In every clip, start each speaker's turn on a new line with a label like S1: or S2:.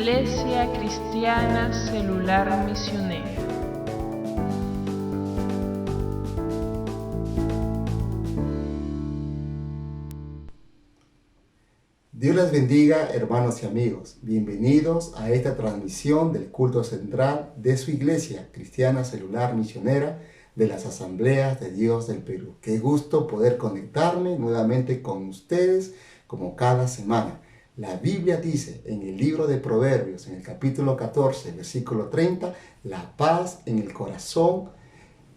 S1: Iglesia Cristiana Celular Misionera.
S2: Dios les bendiga, hermanos y amigos. Bienvenidos a esta transmisión del culto central de su Iglesia Cristiana Celular Misionera de las Asambleas de Dios del Perú. Qué gusto poder conectarme nuevamente con ustedes como cada semana. La Biblia dice en el libro de Proverbios, en el capítulo 14, versículo 30, la paz en el corazón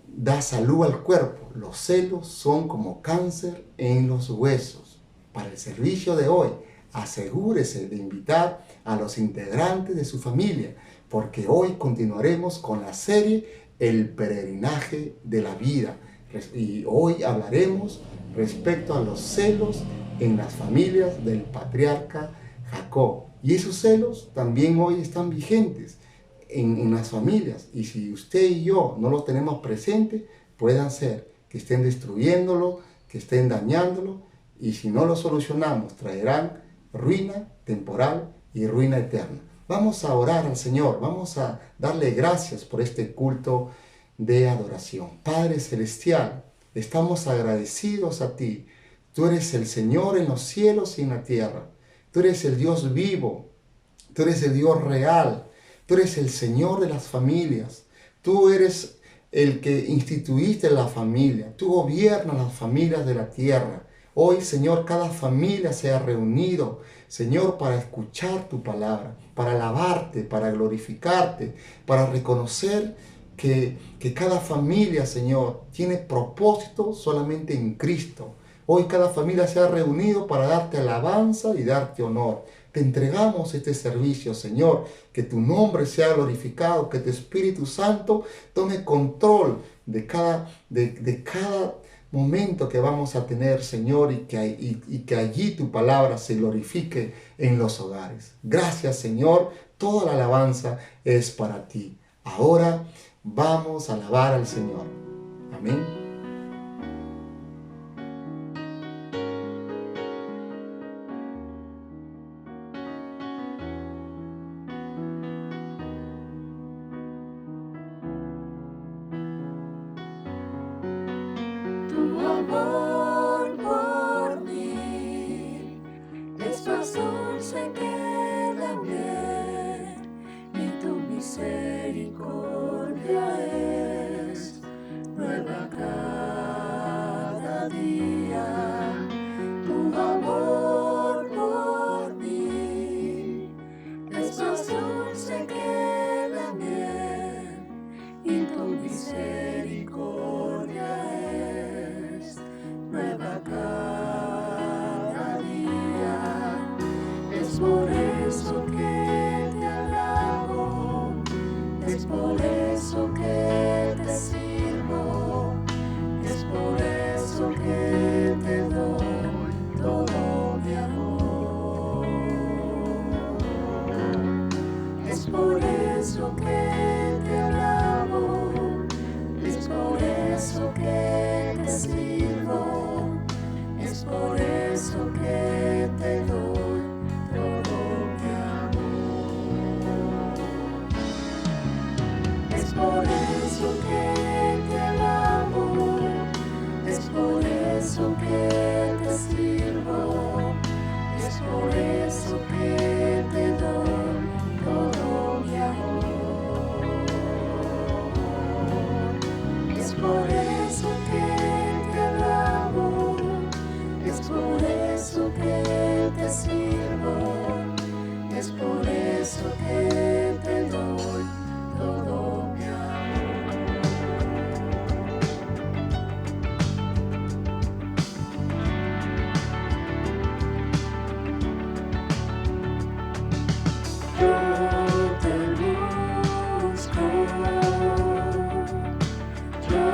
S2: da salud al cuerpo. Los celos son como cáncer en los huesos. Para el servicio de hoy, asegúrese de invitar a los integrantes de su familia, porque hoy continuaremos con la serie El peregrinaje de la vida. Y hoy hablaremos respecto a los celos en las familias del patriarca Jacob. Y esos celos también hoy están vigentes en las familias. Y si usted y yo no los tenemos presentes, puedan ser que estén destruyéndolo, que estén dañándolo. Y si no lo solucionamos, traerán ruina temporal y ruina eterna. Vamos a orar al Señor, vamos a darle gracias por este culto de adoración. Padre Celestial, estamos agradecidos a ti. Tú eres el Señor en los cielos y en la tierra. Tú eres el Dios vivo. Tú eres el Dios real. Tú eres el Señor de las familias. Tú eres el que instituiste la familia. Tú gobiernas las familias de la tierra. Hoy, Señor, cada familia se ha reunido, Señor, para escuchar tu palabra, para alabarte, para glorificarte, para reconocer que cada familia, Señor, tiene propósito solamente en Cristo. Hoy cada familia se ha reunido para darte alabanza y darte honor. Te entregamos este servicio, Señor, que tu nombre sea glorificado, que tu Espíritu Santo tome control de cada momento que vamos a tener, Señor, y que allí tu palabra se glorifique en los hogares. Gracias, Señor, toda la alabanza es para ti. Ahora vamos a alabar al Señor. Amén.
S3: Tu amor por mí es más dulce que la miel y tu misericordia es nueva cada día. Tu amor por mí es más dulce que la miel y tu misericordia es nueva cada día. Es por eso que te alabo, es por eso que te sirvo, es por eso que te doy todo mi amor. Es por eso que te alabo, es por eso que te sirvo, es por eso que te doy todo mi amor. Es por eso que te alabo, es por eso que te sirvo, es por eso que te doy todo mi amor. Es por eso que te alabo, es por eso que te sirvo, es por eso que te doy todo mi amor. Yo te busco, yo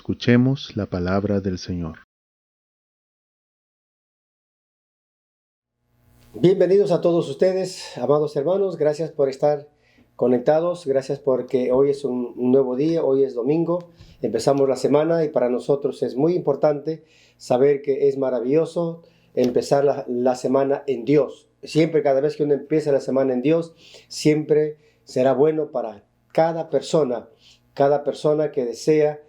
S4: Escuchemos la palabra del Señor.
S5: Bienvenidos a todos ustedes, amados hermanos. Gracias por estar conectados. Gracias porque hoy es un nuevo día, hoy es domingo. Empezamos la semana y para nosotros es muy importante saber que es maravilloso empezar la semana en Dios. Siempre, cada vez que uno empieza la semana en Dios, siempre será bueno para cada persona que desea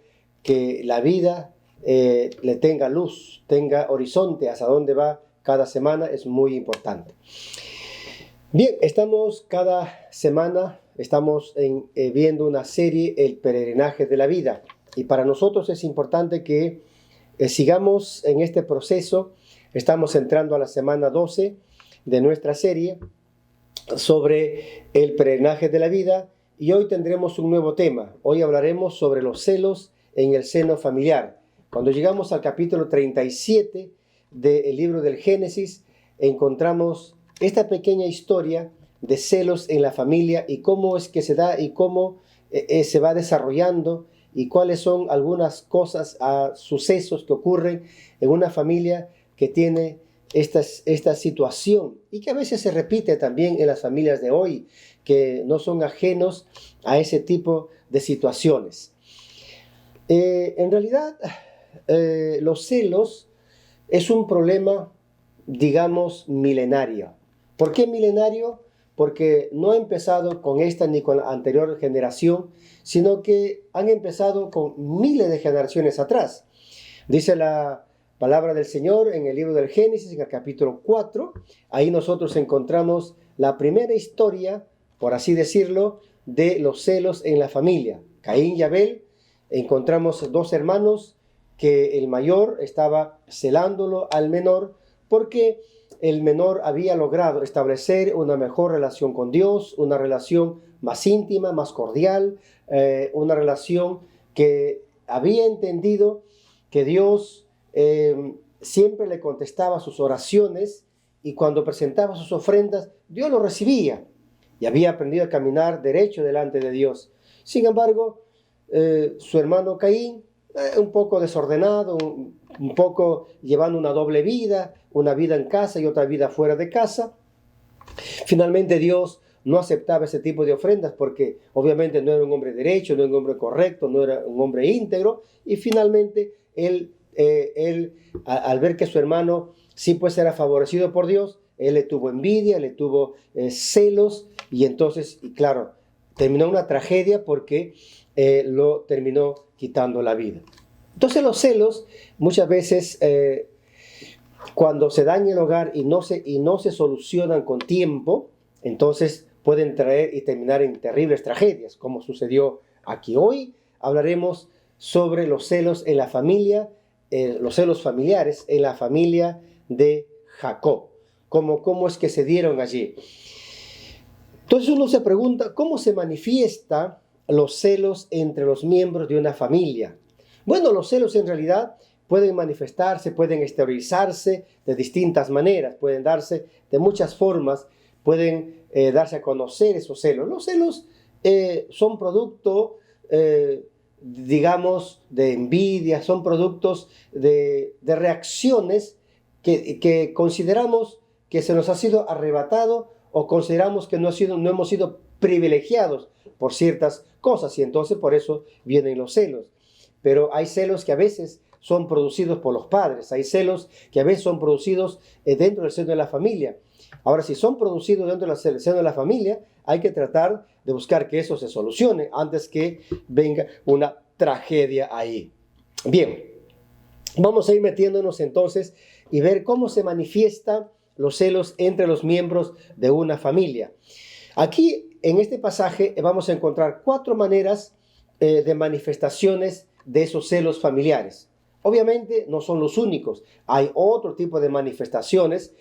S5: que la vida le tenga luz, tenga horizonte, hacia dónde va cada semana, es muy importante. Bien, cada semana estamos viendo una serie, El peregrinaje de la vida. Y para nosotros es importante que sigamos en este proceso. Estamos entrando a la semana 12 de nuestra serie sobre el peregrinaje de la vida. Y hoy tendremos un nuevo tema. Hoy hablaremos sobre los celos en el seno familiar. Cuando llegamos al capítulo 37 del libro del Génesis, encontramos esta pequeña historia de celos en la familia y cómo es que se da y cómo se va desarrollando y cuáles son algunas cosas, sucesos que ocurren en una familia que tiene esta situación y que a veces se repite también en las familias de hoy, que no son ajenos a ese tipo de situaciones. En realidad, los celos es un problema, digamos, milenario. ¿Por qué milenario? Porque no ha empezado con esta ni con la anterior generación, sino que han empezado con miles de generaciones atrás. Dice la palabra del Señor en el libro del Génesis, en el capítulo 4. Ahí nosotros encontramos la primera historia, por así decirlo, de los celos en la familia. Caín y Abel. Encontramos dos hermanos que el mayor estaba celándolo al menor porque el menor había logrado establecer una mejor relación con Dios, una relación más íntima, más cordial, una relación que había entendido que Dios siempre le contestaba sus oraciones y cuando presentaba sus ofrendas, Dios lo recibía y había aprendido a caminar derecho delante de Dios. Sin embargo, su hermano Caín, un poco desordenado, un poco llevando una doble vida, una vida en casa y otra vida fuera de casa. Finalmente Dios no aceptaba ese tipo de ofrendas porque obviamente no era un hombre derecho, no era un hombre correcto, no era un hombre íntegro. Y finalmente él al ver que su hermano sí pues era favorecido por Dios, él le tuvo envidia, le tuvo celos y entonces, y claro, terminó una tragedia porque lo terminó quitando la vida. Entonces los celos muchas veces cuando se daña el hogar y no se solucionan con tiempo, entonces pueden traer y terminar en terribles tragedias, como sucedió aquí. Hoy hablaremos sobre los celos en la familia, los celos familiares en la familia de Jacob, cómo es que se dieron allí. Entonces uno se pregunta, ¿cómo se manifiesta los celos entre los miembros de una familia? Bueno, los celos en realidad pueden manifestarse, pueden exteriorizarse de distintas maneras, pueden darse de muchas formas, pueden darse a conocer esos celos. Los celos son producto, digamos, de envidia, son productos de reacciones que consideramos que se nos ha sido arrebatado o consideramos que no hemos sido privilegiados por ciertas cosas y entonces por eso vienen los celos. Pero hay celos que a veces son producidos por los padres, hay celos que a veces son producidos dentro del seno de la familia. Ahora, si son producidos dentro del seno de la familia, hay que tratar de buscar que eso se solucione antes que venga una tragedia ahí. Bien, vamos a ir metiéndonos entonces y ver cómo se manifiestan los celos entre los miembros de una familia. Aquí, en este pasaje, vamos a encontrar 4 maneras de manifestaciones de esos celos familiares. Obviamente no son los únicos, hay otro tipo de manifestaciones,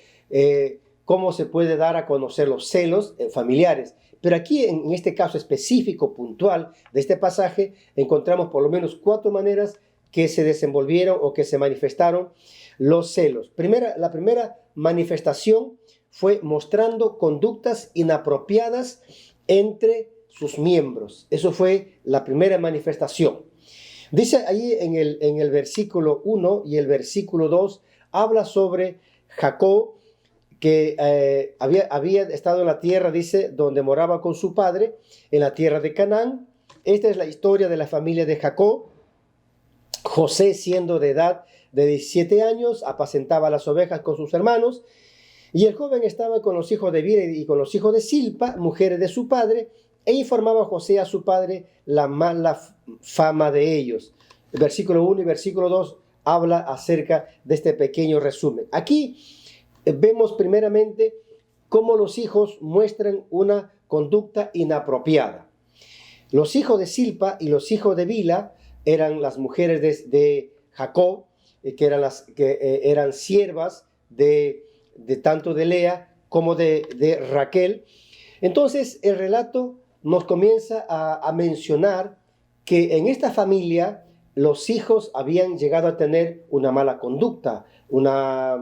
S5: cómo se puede dar a conocer los celos familiares. Pero aquí, en este caso específico, puntual de este pasaje, encontramos por lo menos 4 maneras que se desenvolvieron o que se manifestaron los celos. La primera manifestación fue mostrando conductas inapropiadas entre sus miembros. Eso fue la primera manifestación. Dice ahí en el versículo 1 y el versículo 2, habla sobre Jacob, que había estado en la tierra, dice, donde moraba con su padre, en la tierra de Canaán. Esta es la historia de la familia de Jacob. José, siendo de edad de 17 años, apacentaba las ovejas con sus hermanos, y el joven estaba con los hijos de Bilha y con los hijos de Silpa, mujeres de su padre, e informaba José a su padre la mala fama de ellos. El versículo 1 y versículo 2 habla acerca de este pequeño resumen. Aquí vemos primeramente cómo los hijos muestran una conducta inapropiada. Los hijos de Silpa y los hijos de Bilha eran las mujeres de Jacob, que eran siervas de tanto de Lea como de Raquel. Entonces el relato nos comienza a mencionar que en esta familia los hijos habían llegado a tener una mala conducta, una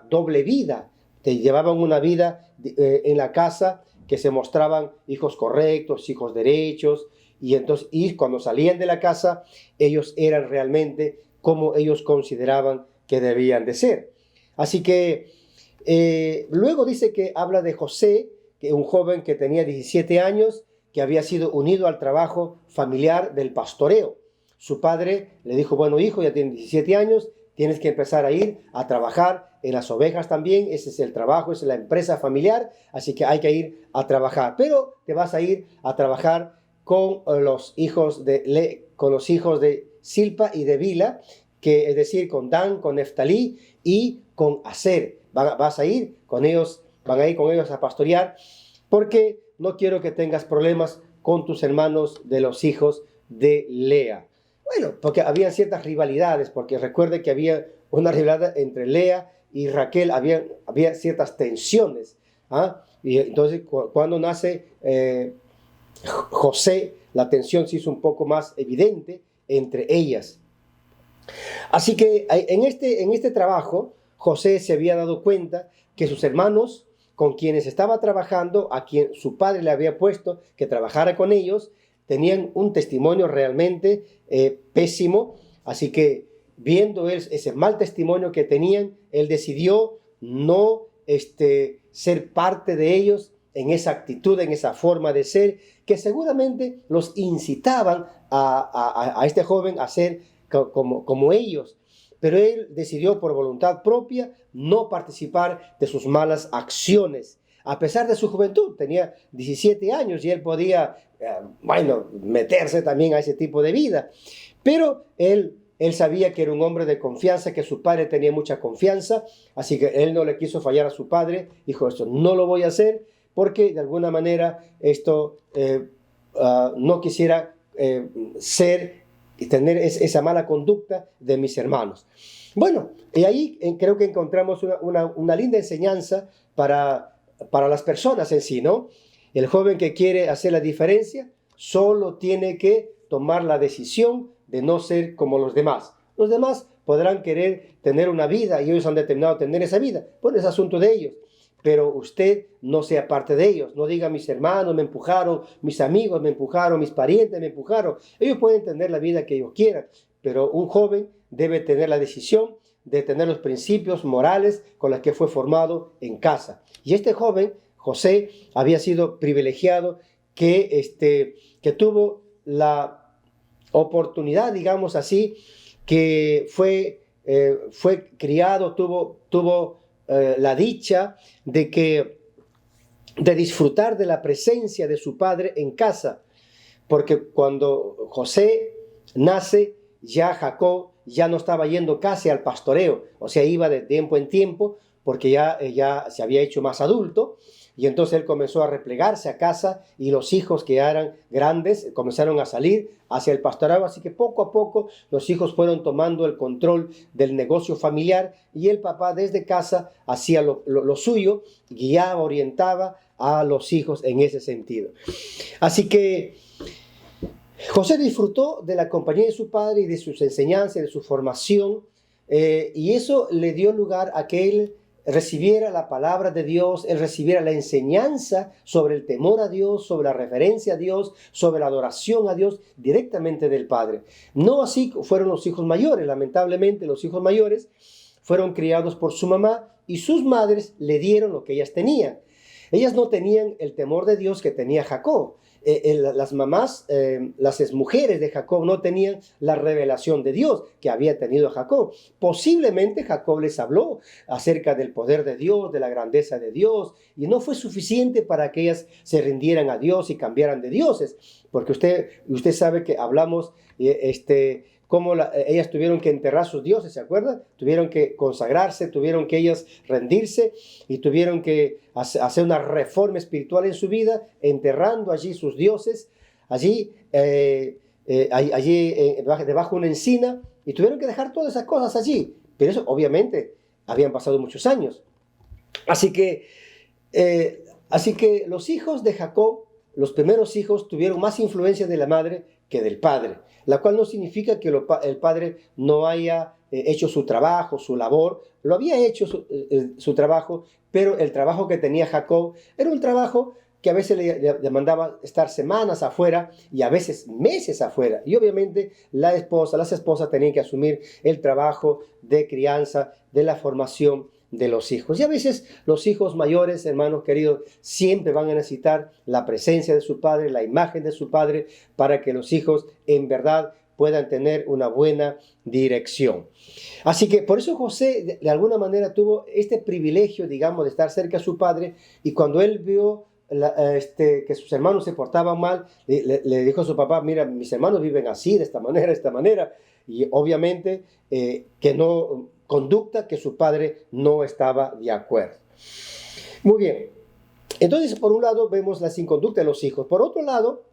S5: doble vida. Llevaban una vida en la casa que se mostraban hijos correctos, hijos derechos, y cuando salían de la casa, ellos eran realmente como ellos consideraban que debían de ser. Así que luego dice que habla de José, que un joven que tenía 17 años, que había sido unido al trabajo familiar del pastoreo. Su padre le dijo, bueno, hijo, ya tienes 17 años, tienes que empezar a ir a trabajar en las ovejas también, ese es el trabajo, esa es la empresa familiar, así que hay que ir a trabajar, pero te vas a ir a trabajar con los hijos de Silpa y de Bilha, que es decir, con Dan, con Neftalí y con Aser. Vas a ir con ellos, van a ir con ellos a pastorear, porque no quiero que tengas problemas con tus hermanos de los hijos de Lea. Bueno, porque había ciertas rivalidades, porque recuerde que había una rivalidad entre Lea y Raquel, había ciertas tensiones. Y entonces cuando nace José, la tensión se hizo un poco más evidente entre ellas. Así que en este trabajo, José se había dado cuenta que sus hermanos con quienes estaba trabajando, a quien su padre le había puesto que trabajara con ellos, tenían un testimonio realmente pésimo. Así que viendo él ese mal testimonio que tenían, él decidió no ser parte de ellos en esa actitud, en esa forma de ser, que seguramente los incitaban a este joven a ser como ellos. Pero él decidió por voluntad propia no participar de sus malas acciones. A pesar de su juventud, tenía 17 años y él podía, meterse también a ese tipo de vida. Pero él sabía que era un hombre de confianza, que su padre tenía mucha confianza, así que él no le quiso fallar a su padre. Dijo, esto no lo voy a hacer porque de alguna manera no quisiera y tener esa mala conducta de mis hermanos. Bueno, y ahí creo que encontramos una linda enseñanza para las personas en sí, ¿no? El joven que quiere hacer la diferencia solo tiene que tomar la decisión de no ser como los demás. Los demás podrán querer tener una vida y ellos han determinado tener esa vida. Bueno, es asunto de ellos. Pero usted no sea parte de ellos. No diga, mis hermanos me empujaron, mis amigos me empujaron, mis parientes me empujaron. Ellos pueden tener la vida que ellos quieran, pero un joven debe tener la decisión de tener los principios morales con los que fue formado en casa. Y este joven, José, había sido privilegiado, que tuvo la oportunidad, digamos así, que fue criado, tuvo la dicha de disfrutar de la presencia de su padre en casa, porque cuando José nace, ya Jacob ya no estaba yendo casi al pastoreo, o sea, iba de tiempo en tiempo, porque ya se había hecho más adulto, y entonces él comenzó a replegarse a casa, y los hijos que ya eran grandes comenzaron a salir hacia el pastorado. Así que poco a poco los hijos fueron tomando el control del negocio familiar, y el papá desde casa hacía lo suyo, guiaba, orientaba a los hijos en ese sentido. Así que José disfrutó de la compañía de su padre y de sus enseñanzas, de su formación, y eso le dio lugar a que él recibiera la palabra de Dios, él recibiera la enseñanza sobre el temor a Dios, sobre la reverencia a Dios, sobre la adoración a Dios directamente del Padre. No así fueron los hijos mayores. Lamentablemente los hijos mayores fueron criados por su mamá y sus madres le dieron lo que ellas tenían. Ellas no tenían el temor de Dios que tenía Jacob. Las mamás, las mujeres de Jacob no tenían la revelación de Dios que había tenido Jacob. Posiblemente Jacob les habló acerca del poder de Dios, de la grandeza de Dios, y no fue suficiente para que ellas se rindieran a Dios y cambiaran de dioses, porque usted sabe que hablamos cómo ellas tuvieron que enterrar sus dioses, ¿se acuerdan? Tuvieron que consagrarse, tuvieron que ellas rendirse y tuvieron que hacer una reforma espiritual en su vida, enterrando allí sus dioses, allí debajo de una encina, y tuvieron que dejar todas esas cosas allí. Pero eso obviamente habían pasado muchos años. Así que los hijos de Jacob, los primeros hijos, tuvieron más influencia de la madre que del padre, la cual no significa que el padre no haya hecho su trabajo, su labor. Lo había hecho su trabajo, pero el trabajo que tenía Jacob era un trabajo que a veces le demandaba estar semanas afuera y a veces meses afuera. Y obviamente las esposas tenían que asumir el trabajo de crianza, de la formación de los hijos. Y a veces los hijos mayores, hermanos queridos, siempre van a necesitar la presencia de su padre, la imagen de su padre, para que los hijos en verdad puedan tener una buena dirección. Así que por eso José de alguna manera tuvo este privilegio, digamos, de estar cerca a su padre, y cuando él vio que sus hermanos se portaban mal, le dijo a su papá: mira, mis hermanos viven así, de esta manera, y obviamente conducta que su padre no estaba de acuerdo. Muy bien, entonces por un lado vemos la inconducta de los hijos. Por otro lado,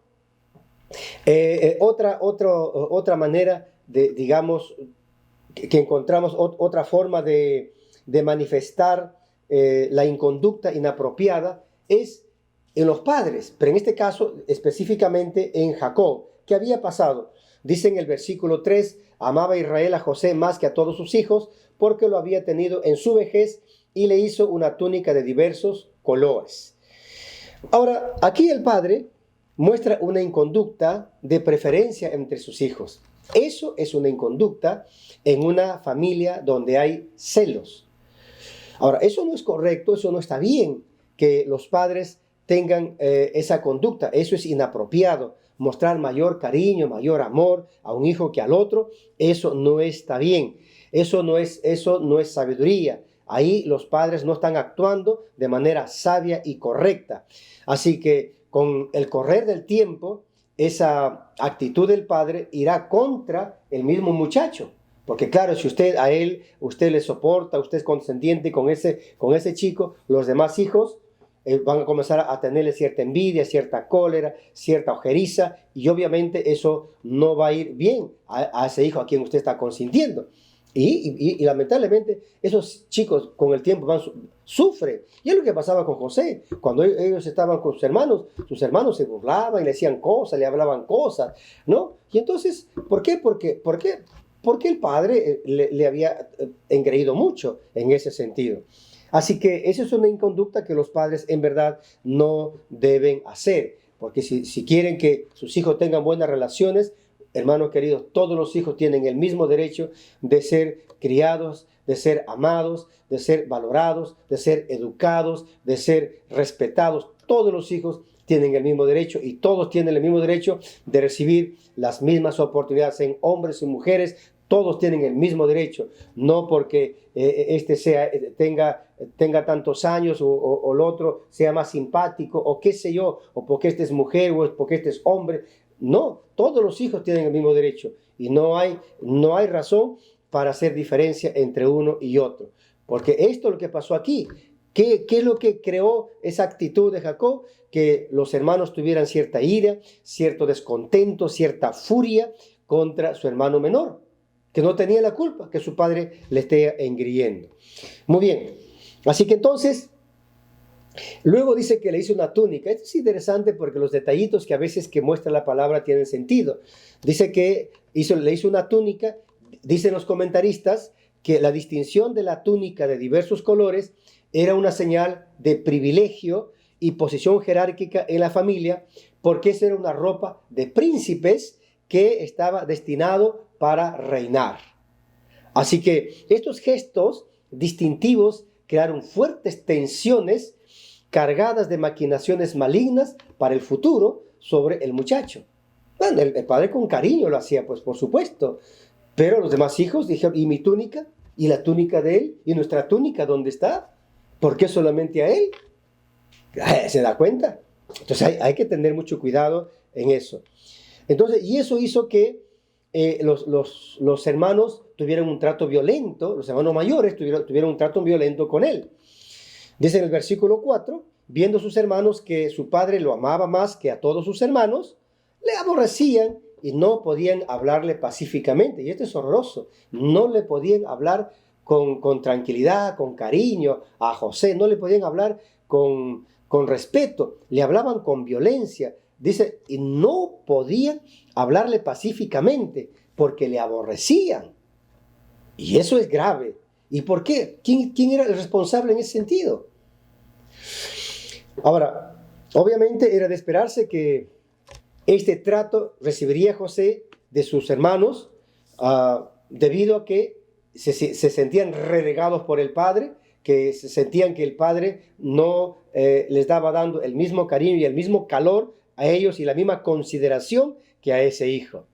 S5: otra manera de, digamos, que encontramos otra forma de manifestar la inconducta inapropiada es en los padres, pero en este caso específicamente en Jacob. ¿Qué había pasado? Dice en el versículo 3: amaba Israel a José más que a todos sus hijos, porque lo había tenido en su vejez, y le hizo una túnica de diversos colores. Ahora, aquí el padre muestra una inconducta de preferencia entre sus hijos. Eso es una inconducta en una familia donde hay celos. Ahora, eso no es correcto, eso no está bien que los padres tengan esa conducta. Eso es inapropiado. Mostrar mayor cariño, mayor amor a un hijo que al otro, eso no está bien. Eso no es sabiduría. Ahí los padres no están actuando de manera sabia y correcta. Así que con el correr del tiempo, esa actitud del padre irá contra el mismo muchacho. Porque claro, si usted le soporta, usted es consentiente con ese chico, los demás hijos van a comenzar a tenerle cierta envidia, cierta cólera, cierta ojeriza, y obviamente eso no va a ir bien a ese hijo a quien usted está consintiendo. Y lamentablemente esos chicos con el tiempo sufren. Y es lo que pasaba con José. Cuando ellos estaban con sus hermanos se burlaban y le decían cosas, le hablaban cosas, ¿no? Y entonces, ¿por qué? Porque el padre le había engreído mucho en ese sentido. Así que esa es una inconducta que los padres en verdad no deben hacer. Porque si quieren que sus hijos tengan buenas relaciones, hermanos queridos, todos los hijos tienen el mismo derecho de ser criados, de ser amados, de ser valorados, de ser educados, de ser respetados. Todos los hijos tienen el mismo derecho, y todos tienen el mismo derecho de recibir las mismas oportunidades, en hombres y mujeres. Todos tienen el mismo derecho, no porque tenga tantos años o el otro sea más simpático o qué sé yo, o porque este es mujer o porque este es hombre. No, todos los hijos tienen el mismo derecho, y no hay razón para hacer diferencia entre uno y otro. Porque esto es lo que pasó aquí. ¿Qué es lo que creó esa actitud de Jacob? Que los hermanos tuvieran cierta ira, cierto descontento, cierta furia contra su hermano menor, que no tenía la culpa que su padre le esté engriendo. Muy bien, así que entonces, luego dice que le hizo una túnica. Esto es interesante porque los detallitos que a veces que muestra la palabra tienen sentido. Dice que le hizo una túnica. Dicen los comentaristas que la distinción de la túnica de diversos colores era una señal de privilegio y posición jerárquica en la familia, porque esa era una ropa de príncipes que estaba destinado para reinar. Así que estos gestos distintivos crearon fuertes tensiones cargadas de maquinaciones malignas para el futuro sobre el muchacho. Bueno, el padre con cariño lo hacía, pues por supuesto, pero los demás hijos dijeron, ¿y mi túnica? ¿Y la túnica de él? ¿Y nuestra túnica dónde está? ¿Por qué solamente a él? ¿Se da cuenta? Entonces hay que tener mucho cuidado en eso. Entonces, y eso hizo que los hermanos tuvieran un trato violento, los hermanos mayores tuvieron un trato violento con él. Dice en el versículo 4, viendo sus hermanos que su padre lo amaba más que a todos sus hermanos, le aborrecían y no podían hablarle pacíficamente. Y esto es horroroso. No le podían hablar con tranquilidad, con cariño a José. No le podían hablar con respeto. Le hablaban con violencia. Dice, y no podían hablarle pacíficamente porque le aborrecían. Y eso es grave. ¿Y por qué? ¿Quién era el responsable en ese sentido? Ahora, obviamente era de esperarse que este trato recibiría José de sus hermanos debido a que se sentían relegados por el padre, que se sentían que el padre no les estaba dando el mismo cariño y el mismo calor a ellos y la misma consideración que a ese hijo.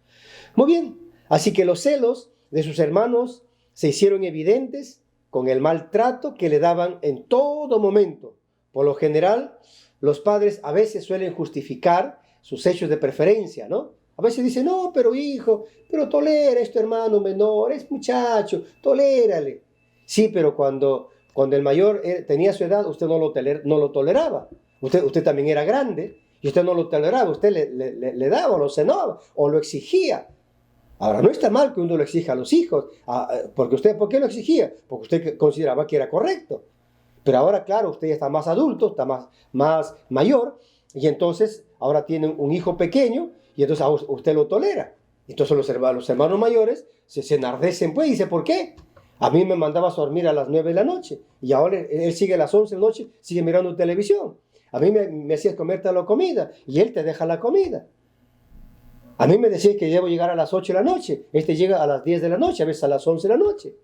S5: Muy bien, así que los celos de sus hermanos se hicieron evidentes con el maltrato que le daban en todo momento. Por lo general, los padres a veces suelen justificar sus hechos de preferencia, ¿no? A veces dicen, no, pero hijo, pero tolera a este hermano menor, es muchacho, tolérale. Sí, pero cuando el mayor tenía su edad, usted no lo toleraba. Usted también era grande y usted no lo toleraba, usted le daba, lo cenaba o lo exigía. Ahora, no está mal que uno lo exija a los hijos, ¿por qué lo exigía? Porque usted consideraba que era correcto. Pero ahora, claro, usted ya está más adulto, está más mayor, y entonces ahora tiene un hijo pequeño, y entonces usted lo tolera. Entonces los hermanos mayores se enardecen, pues, y dice, ¿por qué? A mí me mandaba a dormir a las 9 de la noche, y ahora él sigue a las 11 de la noche, sigue mirando televisión. A mí me hacías comerte la comida, y él te deja la comida. A mí me decía que debo llegar a las 8 de la noche, este llega a las 10 de la noche, a veces a las 11 de la noche.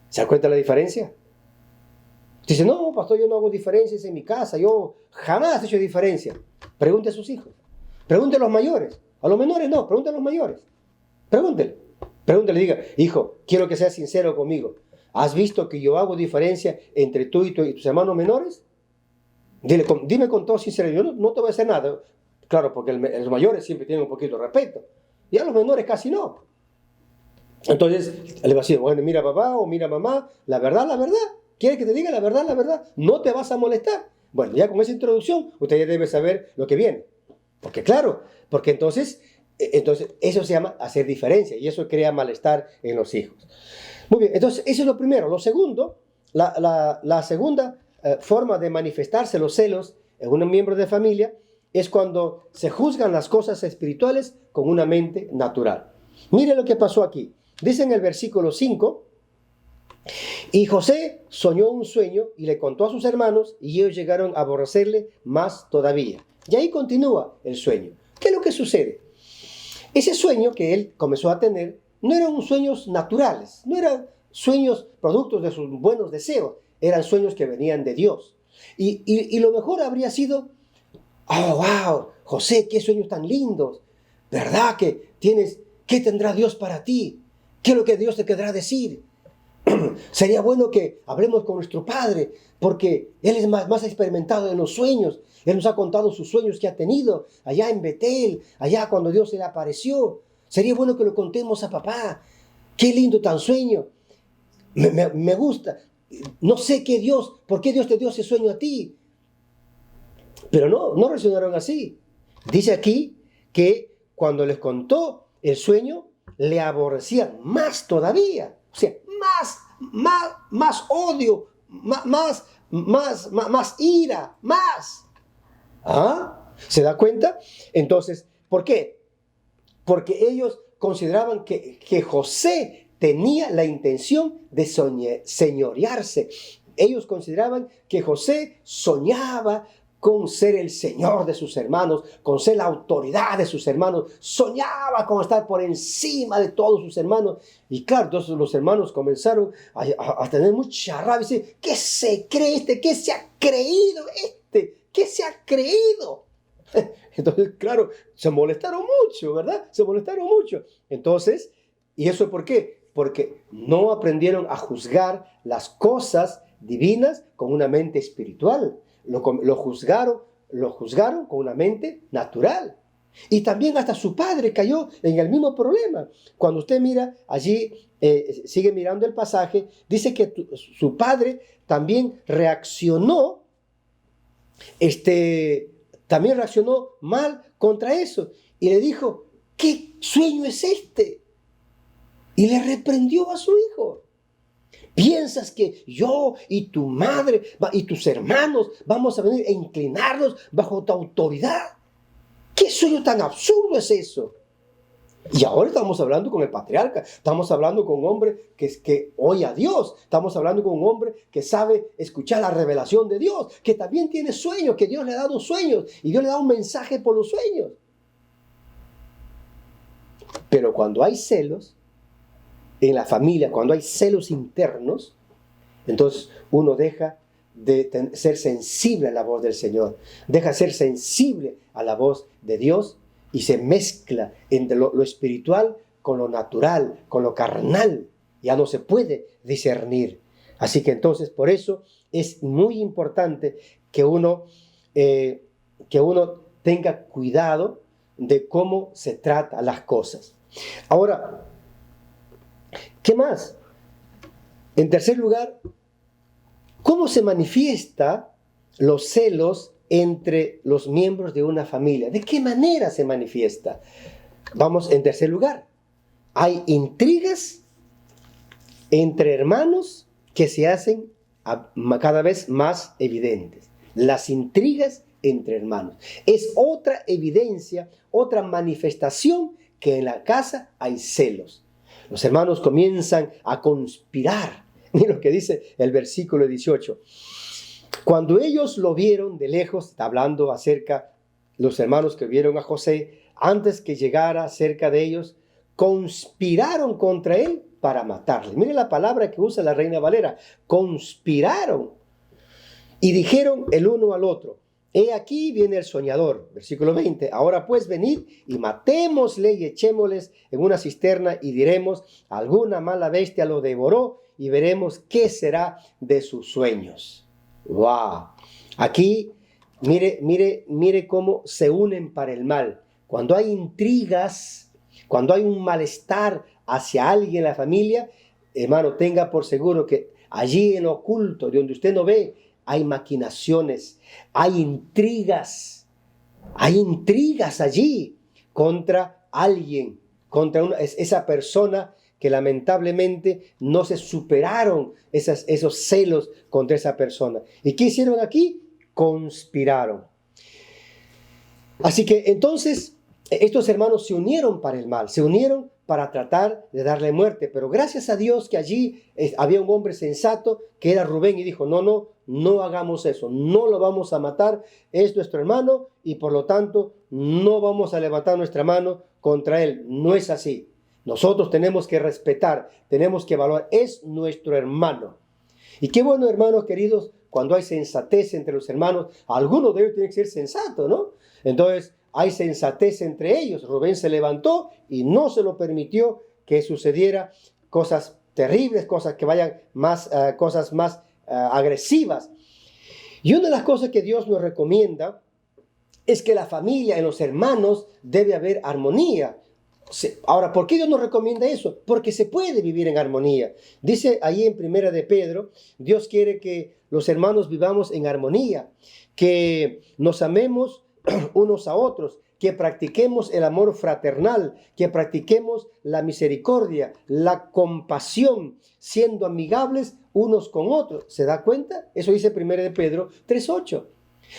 S5: ¿Se da cuenta la diferencia? Dice, no, pastor, yo no hago diferencias en mi casa, yo jamás he hecho diferencia. Pregunte a sus hijos, pregunte a los mayores, a los menores no, pregunte a los mayores. Pregúntele, diga, hijo, quiero que seas sincero conmigo. ¿Has visto que yo hago diferencia entre tú y tus hermanos menores? Dime con todo sinceridad, yo no te voy a hacer nada. Claro, porque los mayores siempre tienen un poquito de respeto, y a los menores casi no. Entonces, le va a decir, bueno, mira papá o mira mamá, la verdad, ¿quieres que te diga la verdad? No te vas a molestar. Bueno, ya con esa introducción, usted ya debe saber lo que viene. Porque claro, porque entonces eso se llama hacer diferencia, y eso crea malestar en los hijos. Muy bien, entonces eso es lo primero. Lo segundo, la segunda forma de manifestarse los celos en un miembro de familia es cuando se juzgan las cosas espirituales con una mente natural. Mire lo que pasó aquí. Dice en el versículo 5, y José soñó un sueño y le contó a sus hermanos y ellos llegaron a aborrecerle más todavía. Y ahí continúa el sueño. ¿Qué es lo que sucede? Ese sueño que él comenzó a tener no eran sueños naturales, no eran sueños productos de sus buenos deseos, eran sueños que venían de Dios. Y lo mejor habría sido, oh, wow, José, qué sueños tan lindos, ¿verdad que tienes? ¿Qué tendrá Dios para ti? ¿Qué es lo que Dios te querrá decir? Sería bueno que hablemos con nuestro Padre, porque Él es más experimentado en los sueños. Él nos ha contado sus sueños que ha tenido allá en Betel, allá cuando Dios se le apareció. Sería bueno que lo contemos a papá. Qué lindo tan sueño. Me gusta. No sé por qué Dios te dio ese sueño a ti. Pero no reaccionaron así. Dice aquí que cuando les contó el sueño, le aborrecían más todavía. O sea, más odio, más ira, más. ¿Ah? ¿Se da cuenta? Entonces, ¿por qué? Porque ellos consideraban que José tenía la intención de señorearse. Ellos consideraban que José soñaba con ser el señor de sus hermanos, con ser la autoridad de sus hermanos, soñaba con estar por encima de todos sus hermanos. Y claro, entonces los hermanos comenzaron a tener mucha rabia, y decir, ¿qué se cree este? ¿Qué se ha creído este? ¿Qué se ha creído? Entonces, claro, se molestaron mucho, ¿verdad? Se molestaron mucho. Entonces, ¿y eso por qué? Porque no aprendieron a juzgar las cosas divinas con una mente espiritual. Lo juzgaron con una mente natural. Y también hasta su padre cayó en el mismo problema. Cuando usted mira allí, sigue mirando el pasaje, dice que su padre también reaccionó mal contra eso. Y le dijo, ¿qué sueño es este? Y le reprendió a su hijo. ¿Piensas que yo y tu madre y tus hermanos vamos a venir a inclinarnos bajo tu autoridad? ¿Qué sueño tan absurdo es eso? Y ahora estamos hablando con el patriarca, estamos hablando con un hombre que oye a Dios, estamos hablando con un hombre que sabe escuchar la revelación de Dios, que también tiene sueños, que Dios le ha dado sueños y Dios le da un mensaje por los sueños. Pero cuando hay celos en la familia, cuando hay celos internos, entonces uno deja de ser sensible a la voz del Señor, deja de ser sensible a la voz de Dios y se mezcla entre lo espiritual con lo natural, con lo carnal. Ya no se puede discernir. Así que entonces por eso es muy importante que uno tenga cuidado de cómo se trata las cosas. Ahora, ¿qué más? En tercer lugar, ¿cómo se manifiesta los celos entre los miembros de una familia? ¿De qué manera se manifiesta? Vamos, en tercer lugar, hay intrigas entre hermanos que se hacen cada vez más evidentes. Las intrigas entre hermanos. Es otra evidencia, otra manifestación que en la casa hay celos. Los hermanos comienzan a conspirar. Mira lo que dice el versículo 18. Cuando ellos lo vieron de lejos, está hablando acerca los hermanos que vieron a José, antes que llegara cerca de ellos, conspiraron contra él para matarle. Mire la palabra que usa la Reina Valera, conspiraron. Y dijeron el uno al otro, he aquí viene el soñador, versículo 20, ahora pues venid y matémosle y echémosles en una cisterna y diremos, alguna mala bestia lo devoró y veremos qué será de sus sueños. ¡Wow! Aquí, mire cómo se unen para el mal. Cuando hay intrigas, cuando hay un malestar hacia alguien en la familia, hermano, tenga por seguro que allí en oculto, de donde usted no ve, hay maquinaciones, hay intrigas allí contra alguien, contra esa persona que lamentablemente no se superaron esos celos contra esa persona. ¿Y qué hicieron aquí? Conspiraron. Así que entonces estos hermanos se unieron para el mal, se unieron para tratar de darle muerte. Pero gracias a Dios que allí había un hombre sensato que era Rubén y dijo, no hagamos eso, no lo vamos a matar, es nuestro hermano y por lo tanto no vamos a levantar nuestra mano contra él. No es así. Nosotros tenemos que respetar, tenemos que valorar, es nuestro hermano. Y qué bueno, hermanos queridos, cuando hay sensatez entre los hermanos, algunos de ellos tienen que ser sensatos, ¿no? Entonces, hay sensatez entre ellos. Rubén se levantó y no se lo permitió que sucediera cosas terribles, cosas que vayan cosas más agresivas. Y una de las cosas que Dios nos recomienda es que la familia, en los hermanos, debe haber armonía. Ahora, ¿por qué Dios nos recomienda eso? Porque se puede vivir en armonía. Dice ahí en Primera de Pedro, Dios quiere que los hermanos vivamos en armonía, que nos amemos unos a otros, que practiquemos el amor fraternal, que practiquemos la misericordia, la compasión, siendo amigables unos con otros. ¿Se da cuenta? Eso dice 1 de Pedro 3:8.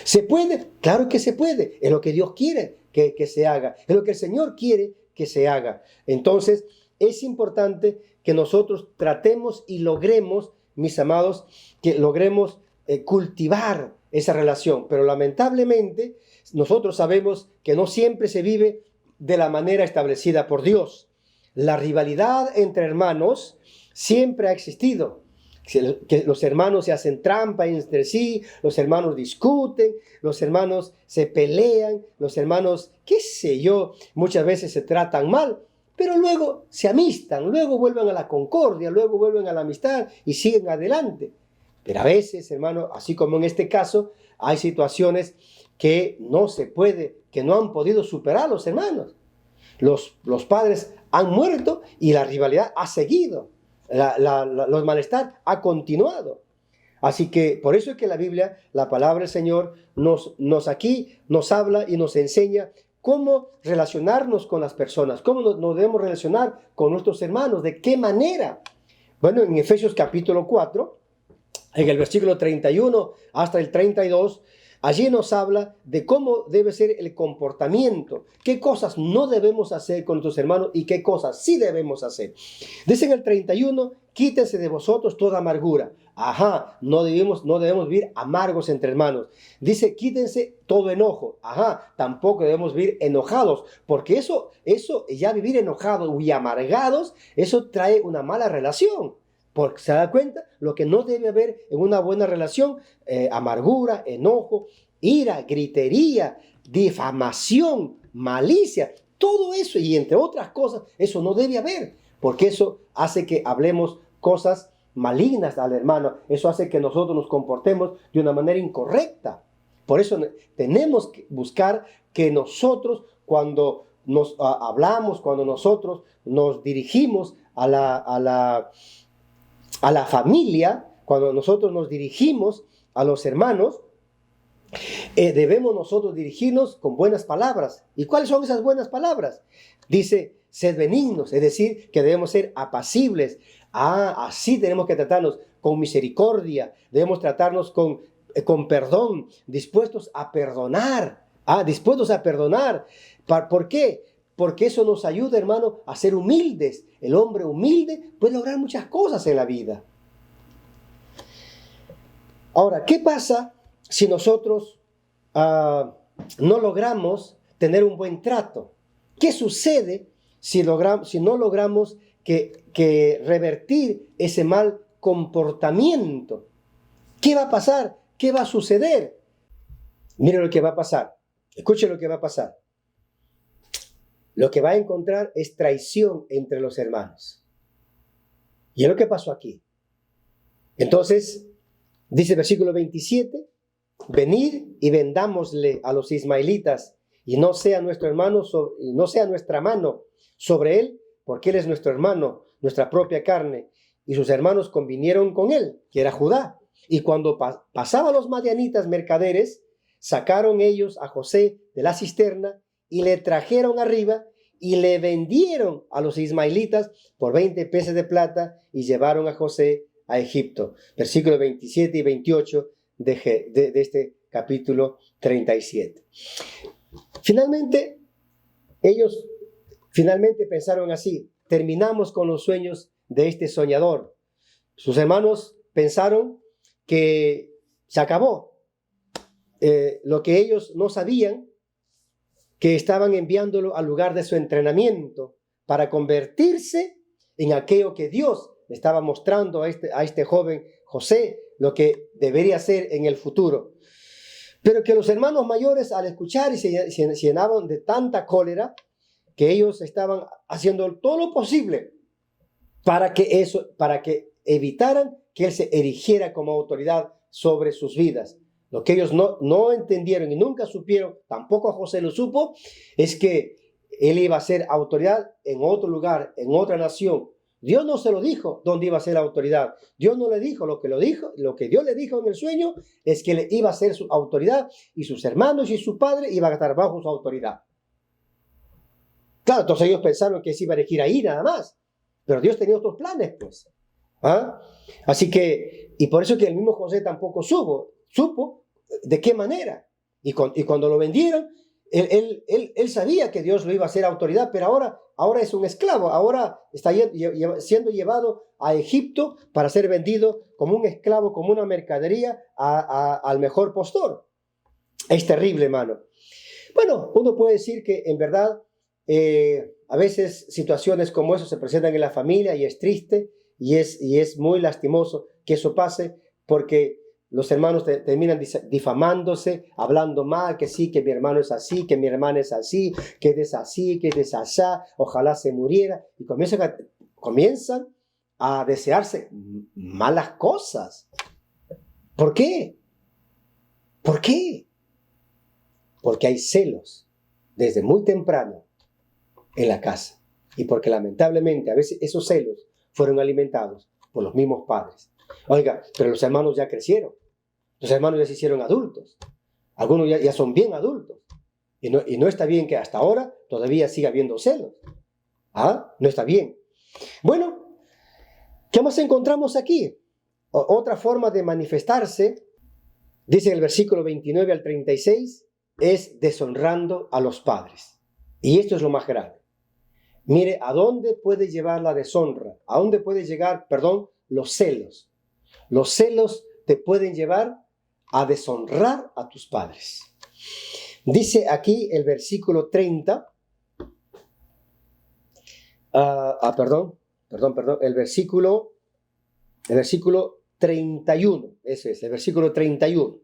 S5: ¿Se puede? Claro que se puede. Es lo que Dios quiere que se haga. Es lo que el Señor quiere que se haga. Entonces, es importante que nosotros tratemos y logremos, mis amados, que logremos cultivar esa relación. Pero lamentablemente nosotros sabemos que no siempre se vive de la manera establecida por Dios. La rivalidad entre hermanos siempre ha existido. Que los hermanos se hacen trampa entre sí, los hermanos discuten, los hermanos se pelean, los hermanos, qué sé yo, muchas veces se tratan mal, pero luego se amistan, luego vuelven a la concordia, luego vuelven a la amistad y siguen adelante. Pero a veces, hermano, así como en este caso, hay situaciones que no se puede, que no han podido superar los hermanos. Los padres han muerto y la rivalidad ha seguido. Los malestar ha continuado. Así que por eso es que la Biblia, la palabra del Señor, aquí nos habla y nos enseña cómo relacionarnos con las personas, cómo nos debemos relacionar con nuestros hermanos, de qué manera. Bueno, en Efesios capítulo 4, en el versículo 31 hasta el 32, allí nos habla de cómo debe ser el comportamiento, qué cosas no debemos hacer con nuestros hermanos y qué cosas sí debemos hacer. Dice en el 31, quítense de vosotros toda amargura. No debemos vivir amargos entre hermanos. Dice, quítense todo enojo. Tampoco debemos vivir enojados, porque eso ya vivir enojados y amargados, eso trae una mala relación. Porque se da cuenta lo que no debe haber en una buena relación: amargura, enojo, ira, gritería, difamación, malicia, todo eso y entre otras cosas, eso no debe haber, porque eso hace que hablemos cosas malignas al hermano, eso hace que nosotros nos comportemos de una manera incorrecta. Por eso tenemos que buscar que nosotros, cuando nos hablamos, cuando nosotros nos dirigimos a la familia, cuando nosotros nos dirigimos a los hermanos, debemos nosotros dirigirnos con buenas palabras. ¿Y cuáles son esas buenas palabras? Dice, sed benignos, es decir, que debemos ser apacibles. Así tenemos que tratarnos, con misericordia, debemos tratarnos con perdón, dispuestos a perdonar. Dispuestos a perdonar. ¿Por qué? Porque eso nos ayuda, hermano, a ser humildes. El hombre humilde puede lograr muchas cosas en la vida. Ahora, ¿qué pasa si nosotros no logramos tener un buen trato? ¿Qué sucede si no logramos que revertir ese mal comportamiento? ¿Qué va a pasar? ¿Qué va a suceder? Mire lo que va a pasar. Escuche lo que va a pasar. Lo que va a encontrar es traición entre los hermanos. Y es lo que pasó aquí. Entonces, dice el versículo 27, venid y vendámosle a los ismaelitas, y no sea nuestro hermano, no sea nuestra mano sobre él, porque él es nuestro hermano, nuestra propia carne. Y sus hermanos convinieron con él, que era Judá. Y cuando pasaban los madianitas mercaderes, sacaron ellos a José de la cisterna y le trajeron arriba y le vendieron a los ismaelitas por 20 pesos de plata y llevaron a José a Egipto. Versículos 27 y 28 de este capítulo 37. Ellos finalmente pensaron así: terminamos con los sueños de este soñador. Sus hermanos pensaron que se acabó. Lo que ellos no sabían, que estaban enviándolo al lugar de su entrenamiento para convertirse en aquello que Dios le estaba mostrando a este joven José, lo que debería ser en el futuro. Pero que los hermanos mayores, al escuchar, y se llenaban de tanta cólera, que ellos estaban haciendo todo lo posible para que evitaran que él se erigiera como autoridad sobre sus vidas. Lo que ellos no entendieron y nunca supieron, tampoco José lo supo, es que él iba a ser autoridad en otro lugar, en otra nación. Dios no se lo dijo dónde iba a ser la autoridad. Dios no le dijo lo que Dios le dijo en el sueño es que él iba a ser su autoridad y sus hermanos y su padre iban a estar bajo su autoridad. Claro, entonces ellos pensaron que se iba a elegir ahí nada más, pero Dios tenía otros planes, pues. Así que, y por eso que el mismo José tampoco supo de qué manera. Y cuando lo vendieron, Él sabía que Dios lo iba a hacer autoridad, pero ahora es un esclavo. Ahora está siendo llevado a Egipto para ser vendido como un esclavo, como una mercadería al mejor postor. Es terrible, hermano. Bueno, uno puede decir que en verdad a veces situaciones como eso se presentan en la familia y es triste y es muy lastimoso que eso pase, porque los hermanos terminan difamándose, hablando mal, que sí, que mi hermano es así, que mi hermana es así, que es así, que es asá, ojalá se muriera, y comienzan a desearse malas cosas. ¿Por qué? ¿Por qué? Porque hay celos desde muy temprano en la casa, y porque lamentablemente a veces esos celos fueron alimentados por los mismos padres. Oiga, pero los hermanos ya crecieron. Los hermanos ya se hicieron adultos. Algunos ya son bien adultos. Y no está bien que hasta ahora todavía siga habiendo celos. ¿Ah? No está bien. Bueno, ¿qué más encontramos aquí? Otra forma de manifestarse, dice en el versículo 29 al 36, es deshonrando a los padres. Y esto es lo más grave. Mire, ¿a dónde puede llevar la deshonra? ¿A dónde puede llegar, los celos? Los celos te pueden llevar a deshonrar a tus padres. Dice aquí el versículo 30, el versículo 31, eso es, el versículo 31.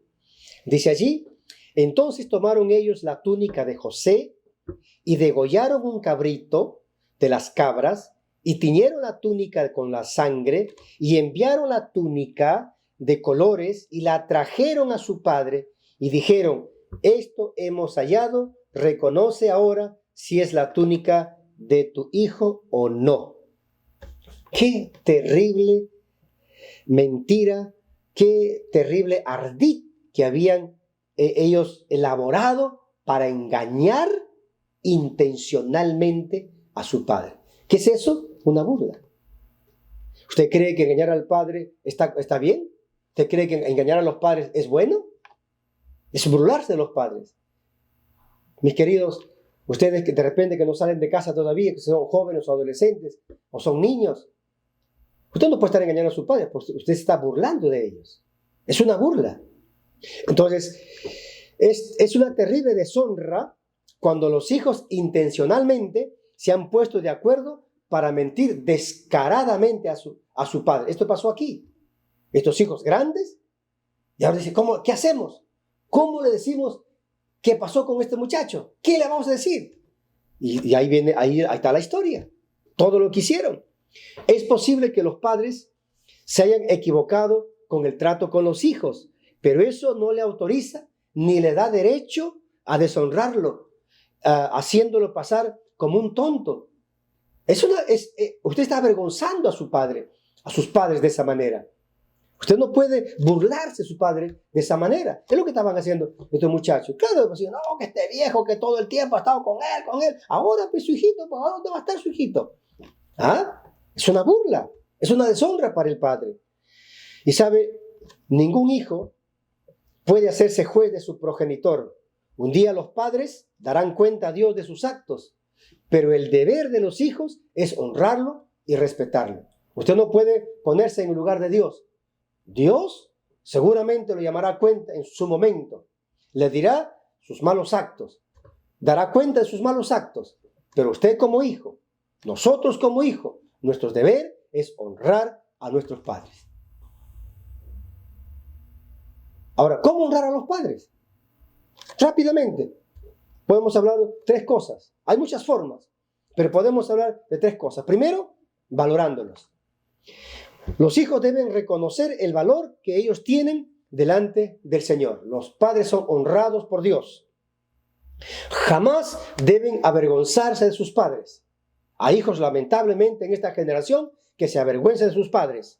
S5: Dice allí, entonces tomaron ellos la túnica de José y degollaron un cabrito de las cabras y tiñeron la túnica con la sangre y enviaron la túnica de colores y la trajeron a su padre y dijeron, esto hemos hallado, reconoce ahora si es la túnica de tu hijo o no. Qué terrible mentira, qué terrible ardid que habían ellos elaborado para engañar intencionalmente a su padre. ¿Qué es eso? Una burla. ¿Usted cree que engañar al padre está bien? ¿Usted cree que engañar a los padres es bueno? Es burlarse de los padres. Mis queridos, ustedes que de repente que no salen de casa todavía, que son jóvenes o adolescentes, o son niños, usted no puede estar engañando a sus padres, porque usted se está burlando de ellos. Es una burla. Entonces, es una terrible deshonra cuando los hijos intencionalmente se han puesto de acuerdo para mentir descaradamente a su padre. Esto pasó aquí. Estos hijos grandes, y ahora dicen, ¿qué hacemos? ¿Cómo le decimos qué pasó con este muchacho? ¿Qué le vamos a decir? Y ahí está la historia. Todo lo que hicieron. Es posible que los padres se hayan equivocado con el trato con los hijos, pero eso no le autoriza ni le da derecho a deshonrarlo, haciéndolo pasar como un tonto. Usted está avergonzando a sus padres de esa manera. Usted no puede burlarse de su padre de esa manera. Es lo que estaban haciendo estos muchachos. Claro, pues, no, que este viejo que todo el tiempo ha estado con él. Ahora, pues su hijito, pues, ¿dónde va a estar su hijito? ¿Ah? Es una burla, es una deshonra para el padre. Y sabe, ningún hijo puede hacerse juez de su progenitor. Un día los padres darán cuenta a Dios de sus actos, pero el deber de los hijos es honrarlo y respetarlo. Usted no puede ponerse en el lugar de Dios. Dios seguramente lo llamará a cuenta en su momento. Le dirá sus malos actos. Dará cuenta de sus malos actos. Pero usted como hijo, nosotros como hijos, nuestro deber es honrar a nuestros padres. Ahora, ¿cómo honrar a los padres? Rápidamente, podemos hablar de 3 cosas. Hay muchas formas, pero podemos hablar de 3 cosas. Primero, valorándolos. Los hijos deben reconocer el valor que ellos tienen delante del Señor. Los padres son honrados por Dios. Jamás deben avergonzarse de sus padres. Hay hijos, lamentablemente, en esta generación que se avergüenzan de sus padres.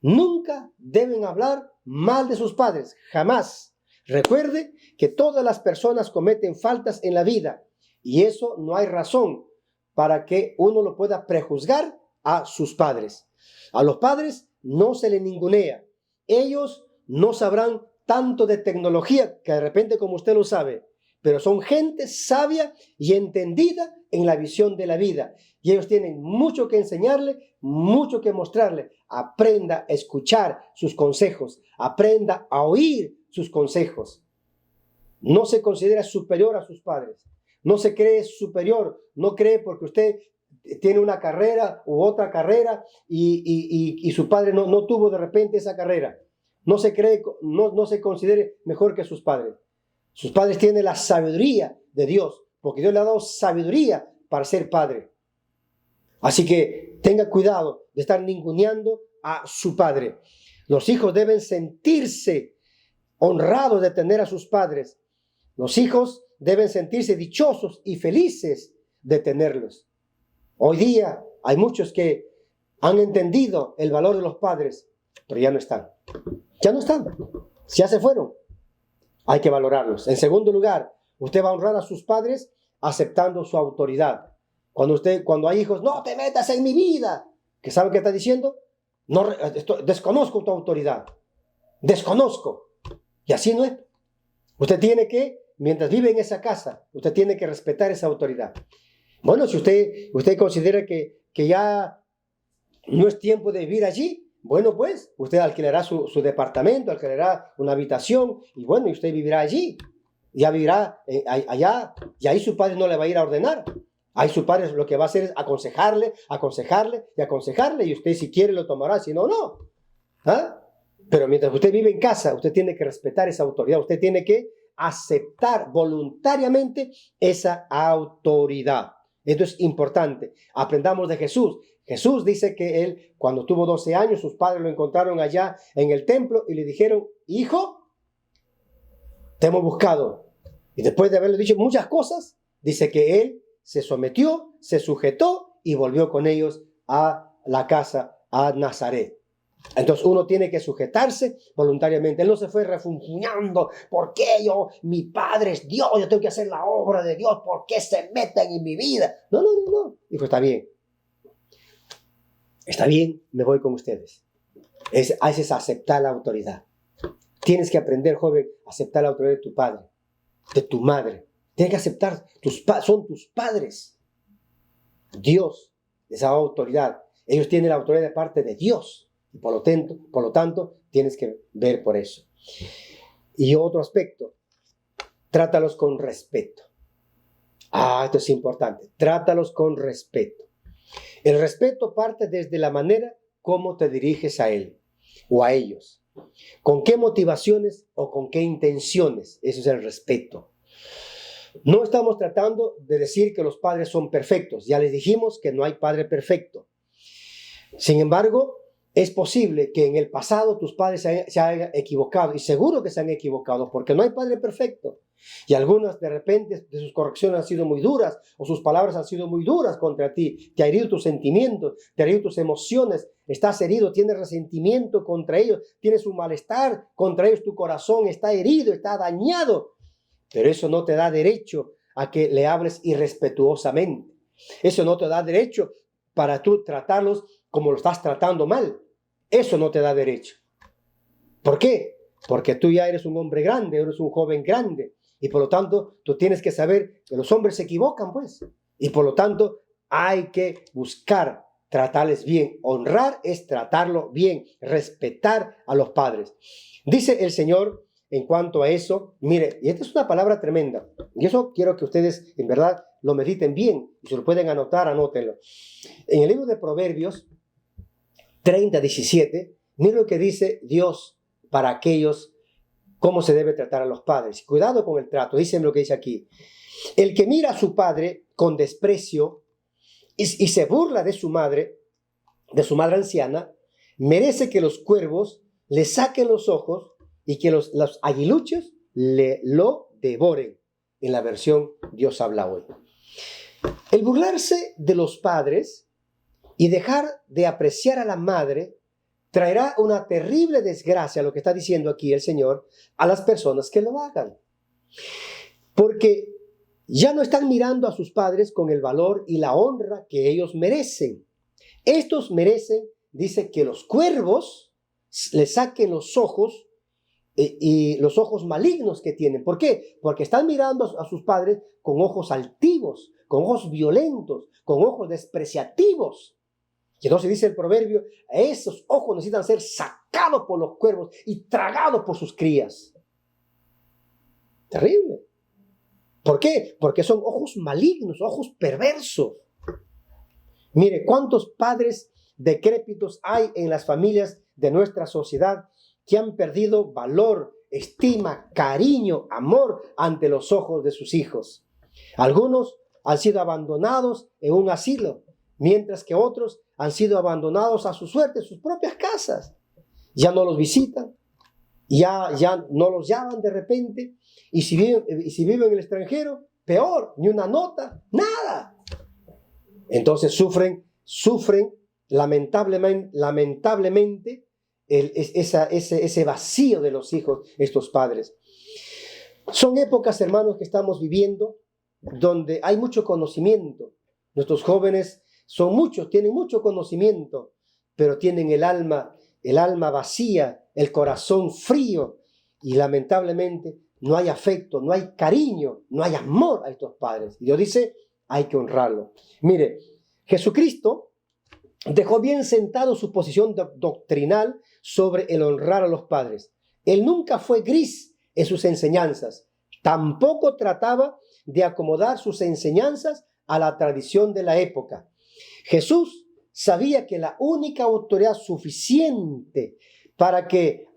S5: Nunca deben hablar mal de sus padres. Jamás. Recuerde que todas las personas cometen faltas en la vida y eso no hay razón para que uno lo pueda prejuzgar a sus padres. A los padres no se les ningunea. Ellos no sabrán tanto de tecnología que de repente como usted lo sabe, pero son gente sabia y entendida en la visión de la vida. Y ellos tienen mucho que enseñarle, mucho que mostrarle. Aprenda a escuchar sus consejos, aprenda a oír sus consejos. No se considera superior a sus padres, no se cree superior, no cree porque usted tiene una carrera u otra carrera y su padre no tuvo de repente esa carrera. No se cree, no se considere mejor que sus padres. Sus padres tienen la sabiduría de Dios, porque Dios le ha dado sabiduría para ser padre. Así que tenga cuidado de estar ninguneando a su padre. Los hijos deben sentirse honrados de tener a sus padres. Los hijos deben sentirse dichosos y felices de tenerlos. Hoy día hay muchos que han entendido el valor de los padres, pero ya no están. Ya no están. Ya se fueron. Hay que valorarlos. En segundo lugar, usted va a honrar a sus padres aceptando su autoridad. Cuando hay hijos, no te metas en mi vida. ¿Qué sabe qué está diciendo? No, desconozco tu autoridad. Desconozco. Y así no es. Usted tiene que, mientras vive en esa casa, usted tiene que respetar esa autoridad. Bueno, si usted considera que ya no es tiempo de vivir allí, bueno, pues, usted alquilará su departamento, alquilará una habitación, y bueno, y usted vivirá allí. Ya vivirá allá, y ahí su padre no le va a ir a ordenar. Ahí su padre lo que va a hacer es aconsejarle, y usted si quiere lo tomará, si no, no. ¿Ah? Pero mientras usted vive en casa, usted tiene que respetar esa autoridad, usted tiene que aceptar voluntariamente esa autoridad. Esto es importante. Aprendamos de Jesús. Jesús dice que él, cuando tuvo 12 años, sus padres lo encontraron allá en el templo y le dijeron, hijo, te hemos buscado. Y después de haberle dicho muchas cosas, dice que él se sometió, se sujetó y volvió con ellos a la casa, a Nazaret. Entonces uno tiene que sujetarse voluntariamente. Él no se fue refunfuñando. ¿Por qué mi padre es Dios? Yo tengo que hacer la obra de Dios. ¿Por qué se meten en mi vida? No. Dijo, está bien. Está bien, me voy con ustedes. Es aceptar la autoridad. Tienes que aprender, joven, a aceptar la autoridad de tu padre, de tu madre. Tienes que aceptar, son tus padres. Dios les da autoridad. Ellos tienen la autoridad de parte de Dios. Y por lo tanto, tienes que ver por eso. Y otro aspecto, trátalos con respeto. Esto es importante. Trátalos con respeto. El respeto parte desde la manera como te diriges a él o a ellos. ¿Con qué motivaciones o con qué intenciones? Eso es el respeto. No estamos tratando de decir que los padres son perfectos. Ya les dijimos que no hay padre perfecto. Sin embargo, es posible que en el pasado tus padres se hayan equivocado, y seguro que se han equivocado, porque no hay padre perfecto. Y algunas de repente de sus correcciones han sido muy duras, o sus palabras han sido muy duras contra ti. Te ha herido tus sentimientos, te ha herido tus emociones, estás herido, tienes resentimiento contra ellos, tienes un malestar contra ellos, tu corazón está herido, está dañado. Pero eso no te da derecho a que le hables irrespetuosamente. Eso no te da derecho para tú tratarlos como lo estás tratando mal. Eso no te da derecho. ¿Por qué? Porque tú ya eres un hombre grande, eres un joven grande. Y por lo tanto, tú tienes que saber que los hombres se equivocan, pues. Y por lo tanto, hay que buscar tratarles bien. Honrar es tratarlo bien, respetar a los padres. Dice el Señor en cuanto a eso, mire, y esta es una palabra tremenda. Y eso quiero que ustedes, en verdad, lo mediten bien. Y si lo pueden anotar, anótenlo. En el libro de Proverbios 30:17, mire lo que dice Dios para aquellos, cómo se debe tratar a los padres. Cuidado con el trato, dicen lo que dice aquí. El que mira a su padre con desprecio y se burla de su madre anciana, merece que los cuervos le saquen los ojos y que los aguiluchos lo devoren. En la versión Dios habla hoy. El burlarse de los padres y dejar de apreciar a la madre traerá una terrible desgracia, lo que está diciendo aquí el Señor, a las personas que lo hagan. Porque ya no están mirando a sus padres con el valor y la honra que ellos merecen. Estos merecen, dice, que los cuervos le saquen los ojos y los ojos malignos que tienen. ¿Por qué? Porque están mirando a sus padres con ojos altivos, con ojos violentos, con ojos despreciativos. Y entonces dice el proverbio, esos ojos necesitan ser sacados por los cuervos y tragados por sus crías. Terrible. ¿Por qué? Porque son ojos malignos, ojos perversos. Mire, ¿cuántos padres decrépitos hay en las familias de nuestra sociedad que han perdido valor, estima, cariño, amor ante los ojos de sus hijos? Algunos han sido abandonados en un asilo, mientras que otros han sido abandonados a su suerte en sus propias casas. Ya no los visitan, ya no los llaman de repente, y si viven en el extranjero, peor, ni una nota, nada. Entonces sufren lamentablemente ese vacío de los hijos, estos padres. Son épocas, hermanos, que estamos viviendo donde hay mucho conocimiento. Nuestros jóvenes son muchos, tienen mucho conocimiento, pero tienen el alma vacía, el corazón frío, y lamentablemente no hay afecto, no hay cariño, no hay amor a estos padres. Y Dios dice, hay que honrarlo. Mire, Jesucristo dejó bien sentado su posición doctrinal sobre el honrar a los padres. Él nunca fue gris en sus enseñanzas. Tampoco trataba de acomodar sus enseñanzas a la tradición de la época. Jesús sabía que la única autoridad suficiente para que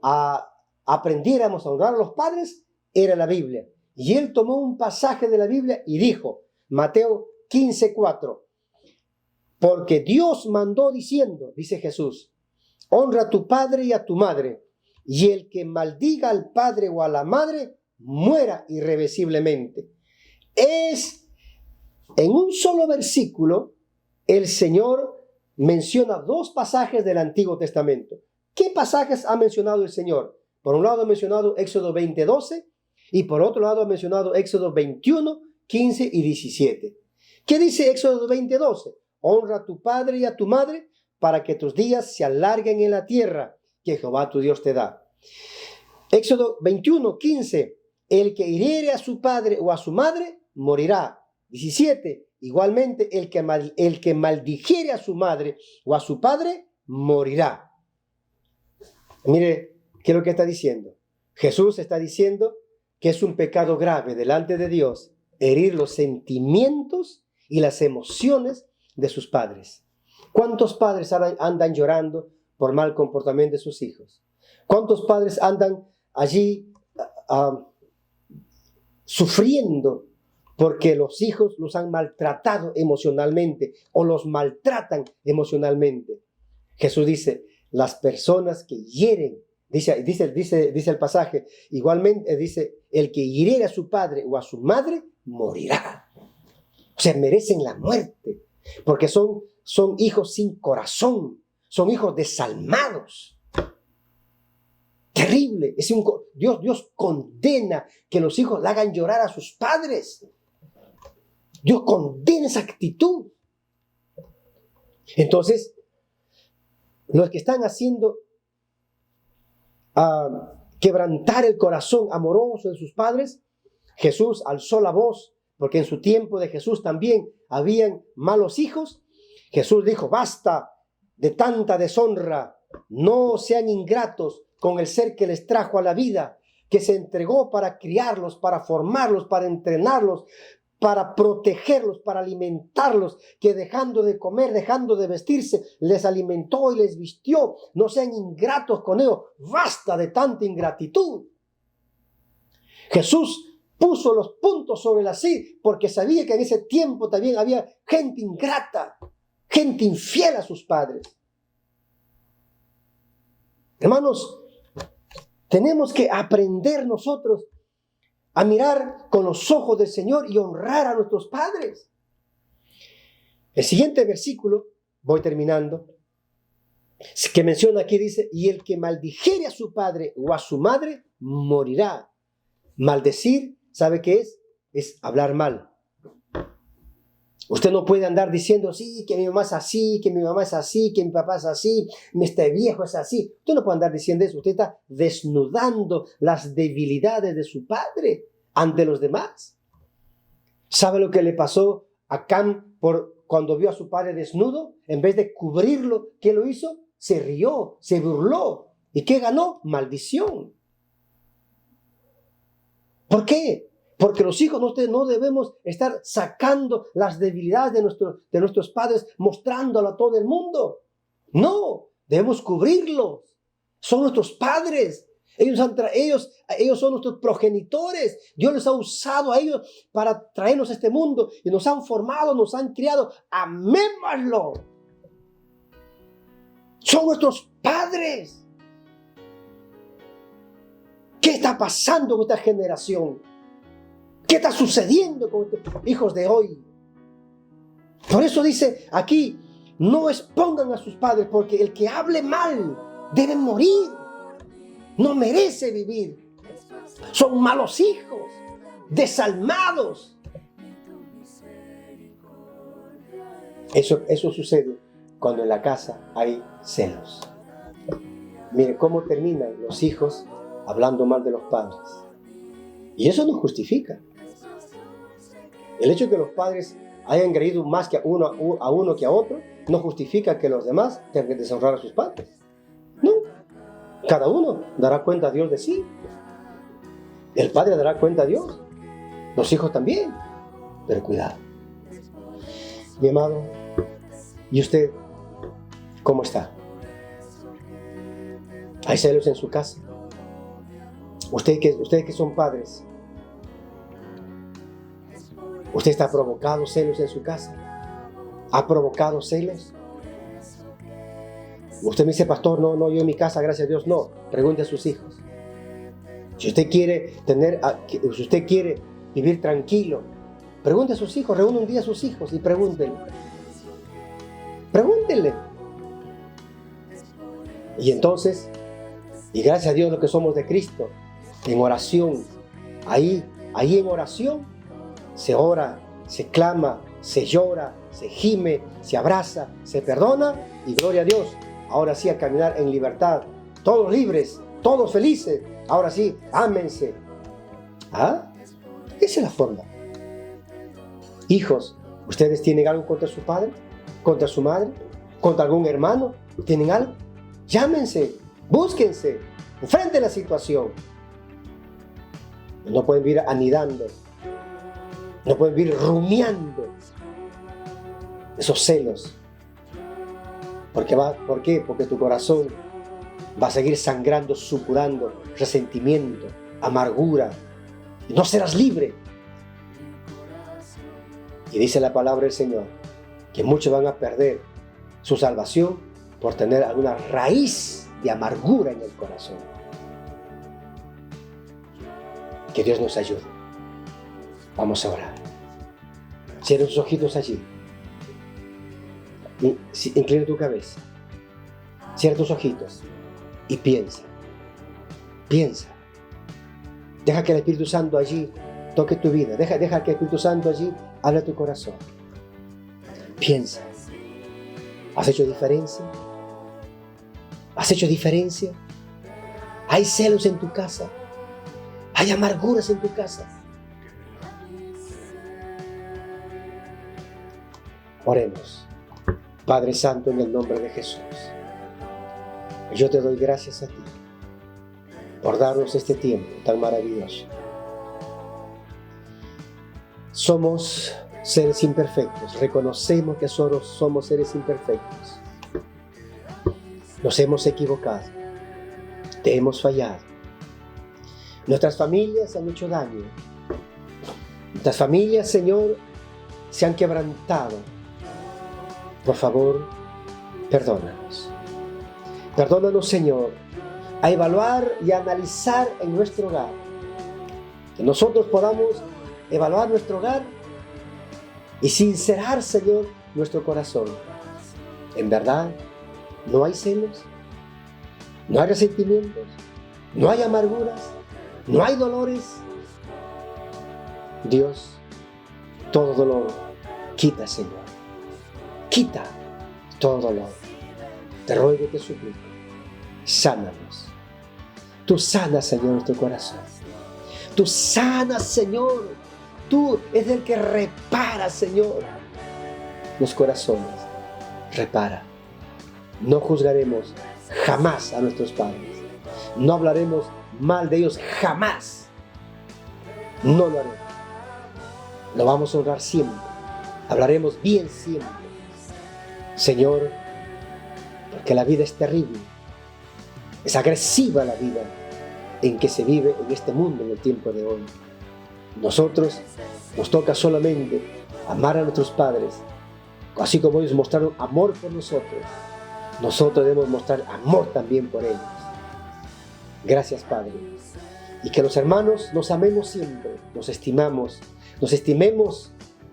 S5: aprendiéramos a honrar a los padres era la Biblia. Y él tomó un pasaje de la Biblia y dijo, Mateo 15:4, porque Dios mandó diciendo, dice Jesús, honra a tu padre y a tu madre, y el que maldiga al padre o a la madre, muera irreversiblemente. En un solo versículo, el Señor menciona dos pasajes del Antiguo Testamento. ¿Qué pasajes ha mencionado el Señor? Por un lado ha mencionado Éxodo 20:12 y por otro lado ha mencionado Éxodo 21:15 y 17. ¿Qué dice Éxodo 20:12? Honra a tu padre y a tu madre para que tus días se alarguen en la tierra que Jehová tu Dios te da. Éxodo 21:15. El que hiriere a su padre o a su madre morirá. 17. Igualmente el que maldijere a su madre o a su padre morirá. Mire, ¿qué es lo que está diciendo? Jesús está diciendo que es un pecado grave delante de Dios herir los sentimientos y las emociones de sus padres. ¿Cuántos padres andan llorando por mal comportamiento de sus hijos? ¿Cuántos padres andan allí sufriendo porque los hijos los han maltratado emocionalmente o los maltratan emocionalmente? Jesús dice, las personas que hieren, dice el pasaje, igualmente dice, el que hiriere a su padre o a su madre morirá. O sea, merecen la muerte, porque son hijos sin corazón, son hijos desalmados. Terrible. Dios condena que los hijos le hagan llorar a sus padres. Dios condena esa actitud. Entonces, los que están haciendo quebrantar el corazón amoroso de sus padres, Jesús alzó la voz, porque en su tiempo de Jesús también habían malos hijos. Jesús dijo, basta de tanta deshonra, no sean ingratos con el ser que les trajo a la vida, que se entregó para criarlos, para formarlos, para entrenarlos, para protegerlos, para alimentarlos, que dejando de comer, dejando de vestirse, les alimentó y les vistió. No sean ingratos con ellos, basta de tanta ingratitud. Jesús puso los puntos sobre las i, porque sabía que en ese tiempo también había gente ingrata, gente infiel a sus padres. Hermanos, tenemos que aprender nosotros a mirar con los ojos del Señor y honrar a nuestros padres. El siguiente versículo, voy terminando, que menciona aquí, dice, y el que maldijere a su padre o a su madre, morirá. Maldecir, ¿sabe qué es? Es hablar mal. Usted no puede andar diciendo, sí, que mi mamá es así, que mi mamá es así, que mi papá es así, este viejo es así. Usted no puede andar diciendo eso. Usted está desnudando las debilidades de su padre ante los demás. ¿Sabe lo que le pasó a Cam cuando vio a su padre desnudo? En vez de cubrirlo, ¿qué lo hizo? Se rió, se burló. ¿Y qué ganó? Maldición. ¿Por qué? Porque los hijos no debemos estar sacando las debilidades de nuestros padres, mostrándolo a todo el mundo. No, debemos cubrirlos. Son nuestros padres. Ellos son nuestros progenitores. Dios les ha usado a ellos para traernos a este mundo y nos han formado, nos han criado. Amémoslo. Son nuestros padres. ¿Qué está pasando con esta generación? ¿Qué está sucediendo con estos hijos de hoy? Por eso dice aquí, no expongan a sus padres, porque el que hable mal debe morir. No merece vivir. Son malos hijos, desalmados. Eso sucede cuando en la casa hay celos. Miren cómo terminan los hijos hablando mal de los padres. Y eso no justifica. El hecho de que los padres hayan creído más que a uno que a otro no justifica que los demás tengan que deshonrar a sus padres. No. Cada uno dará cuenta a Dios de sí. El padre dará cuenta a Dios. Los hijos también. Pero cuidado. Mi amado, ¿y usted cómo está? ¿Hay celos en su casa? Ustedes que son padres, ¿usted está provocando celos en su casa? ¿Ha provocado celos? Usted me dice, pastor, no, yo en mi casa, gracias a Dios, no. Pregunte a sus hijos. Si usted quiere vivir tranquilo, pregunte a sus hijos, reúne un día a sus hijos y pregúntenle. Pregúntenle. Y entonces, y gracias a Dios lo que somos de Cristo, en oración, ahí en oración, se ora, se clama, se llora, se gime, se abraza, se perdona y gloria a Dios. Ahora sí a caminar en libertad, todos libres, todos felices. Ahora sí, ámense. ¿Ah? Esa es la forma. Hijos, ¿ustedes tienen algo contra su padre? ¿Contra su madre? ¿Contra algún hermano? ¿Tienen algo? Llámense, búsquense, enfrenten la situación. No pueden vivir anidando. No pueden vivir rumiando esos celos. ¿Por qué? Porque tu corazón va a seguir sangrando, supurando resentimiento, amargura. Y no serás libre. Y dice la palabra del Señor que muchos van a perder su salvación por tener alguna raíz de amargura en el corazón. Que Dios nos ayude. Vamos a orar. Cierra tus ojitos allí. Inclina tu cabeza. Cierra tus ojitos y piensa. Piensa. Deja que el Espíritu Santo allí toque tu vida. Deja que el Espíritu Santo allí hable a tu corazón. Piensa. ¿Has hecho diferencia? ¿Has hecho diferencia? ¿Hay celos en tu casa? ¿Hay amarguras en tu casa? Oremos. Padre Santo, en el nombre de Jesús, yo te doy gracias a ti por darnos este tiempo tan maravilloso. Somos seres imperfectos, reconocemos que solo somos seres imperfectos. Nos hemos equivocado, te hemos fallado. Nuestras familias han hecho daño. Nuestras familias, Señor, se han quebrantado. Por favor, perdónanos. Perdónanos, Señor, a evaluar y a analizar en nuestro hogar. Que nosotros podamos evaluar nuestro hogar y sincerar, Señor, nuestro corazón. En verdad, no hay celos, no hay resentimientos, no hay amarguras, no hay dolores. Dios, todo dolor Quita, Señor. Quita todo dolor. Te ruego y te suplico. Sánanos. Tú sanas, Señor, nuestro corazón. Tú sanas, Señor. Tú eres el que repara, Señor, los corazones. Repara. No juzgaremos jamás a nuestros padres. No hablaremos mal de ellos jamás. No lo haremos. Lo vamos a honrar siempre. Hablaremos bien siempre. Señor, porque la vida es terrible. Es agresiva la vida en que se vive en este mundo en el tiempo de hoy. Nosotros nos toca solamente amar a nuestros padres, así como ellos mostraron amor por nosotros. Nosotros debemos mostrar amor también por ellos. Gracias, Padre. Y que los hermanos nos amemos siempre, nos estimemos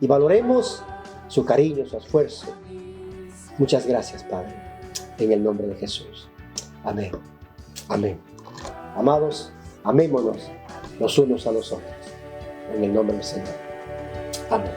S5: y valoremos su cariño, su esfuerzo. Muchas gracias, Padre, en el nombre de Jesús. Amén. Amén. Amados, amémonos los unos a los otros, en el nombre del Señor. Amén.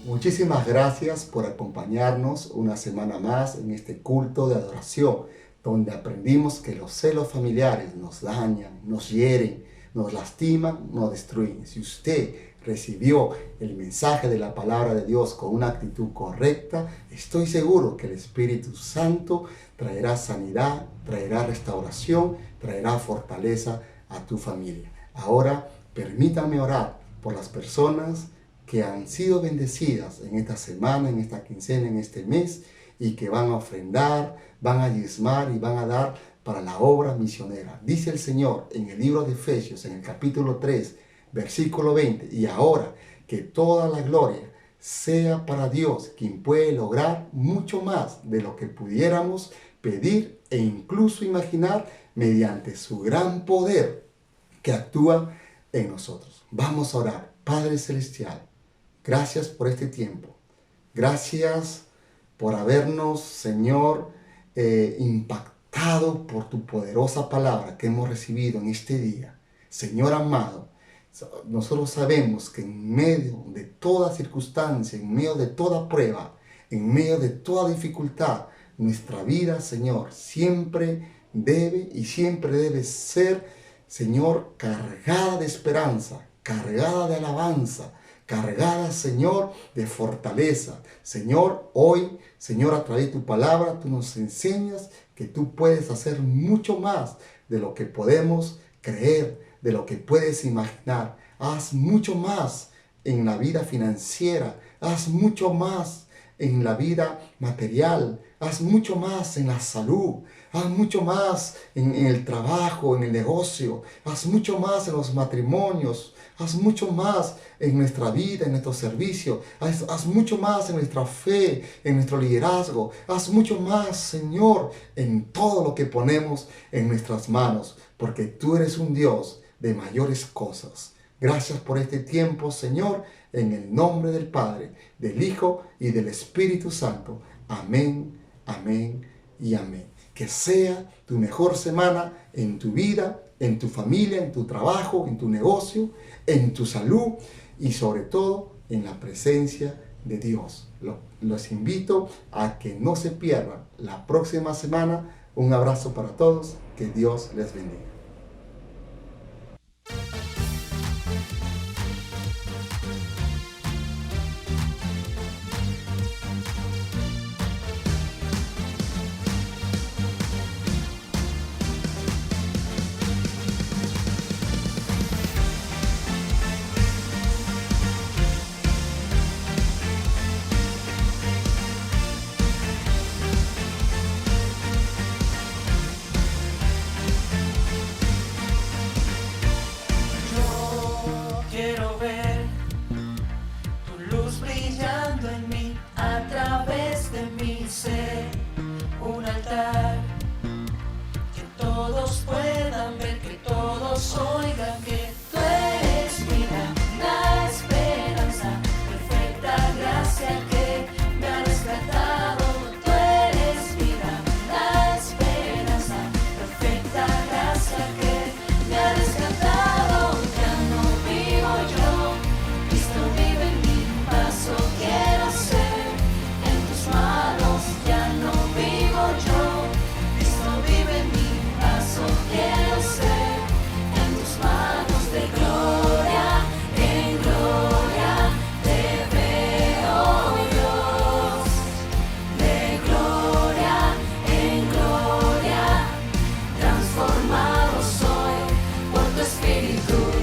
S2: Muchísimas gracias por acompañarnos una semana más en este culto de adoración, donde aprendimos que los celos familiares nos dañan, nos hieren, nos lastiman, nos destruyen. Si usted recibió el mensaje de la palabra de Dios con una actitud correcta, estoy seguro que el Espíritu Santo traerá sanidad, traerá restauración, traerá fortaleza a tu familia. Ahora, permítame orar por las personas que han sido bendecidas en esta semana, en esta quincena, en este mes, y que van a ofrendar, van a diezmar y van a dar para la obra misionera. Dice el Señor en el libro de Efesios, en el capítulo 3, versículo 20, y ahora que toda la gloria sea para Dios, quien puede lograr mucho más de lo que pudiéramos pedir e incluso imaginar mediante su gran poder que actúa en nosotros. Vamos a orar. Padre Celestial, gracias por este tiempo. Gracias por habernos, Señor, impactado por tu poderosa palabra que hemos recibido en este día. Señor amado, nosotros sabemos que en medio de toda circunstancia, en medio de toda prueba, en medio de toda dificultad, nuestra vida, Señor, siempre debe ser, Señor, cargada de esperanza, cargada de alabanza, cargada, Señor, de fortaleza. Señor, hoy, Señor, a través de tu palabra, tú nos enseñas que tú puedes hacer mucho más de lo que podemos creer, de lo que puedes imaginar. Haz mucho más en la vida financiera, haz mucho más en la vida material, haz mucho más en la salud, haz mucho más en el trabajo, en el negocio, haz mucho más en los matrimonios, haz mucho más en nuestra vida, en nuestro servicio, haz mucho más en nuestra fe, en nuestro liderazgo, haz mucho más, Señor, en todo lo que ponemos en nuestras manos, porque tú eres un Dios de mayores cosas. Gracias por este tiempo, Señor, en el nombre del Padre, del Hijo y del Espíritu Santo. Amén, amén y amén. Que sea tu mejor semana en tu vida, en tu familia, en tu trabajo, en tu negocio, en tu salud y sobre todo en la presencia de Dios. Los invito a que no se pierdan la próxima semana. Un abrazo para todos. Que Dios les bendiga.
S3: Quiero ver tu luz brillando en mí, a través de mi ser, un altar que todos puedan ver, que todos oigan que tú eres vida, la esperanza, perfecta gracia que me ha rescatado. Espíritu.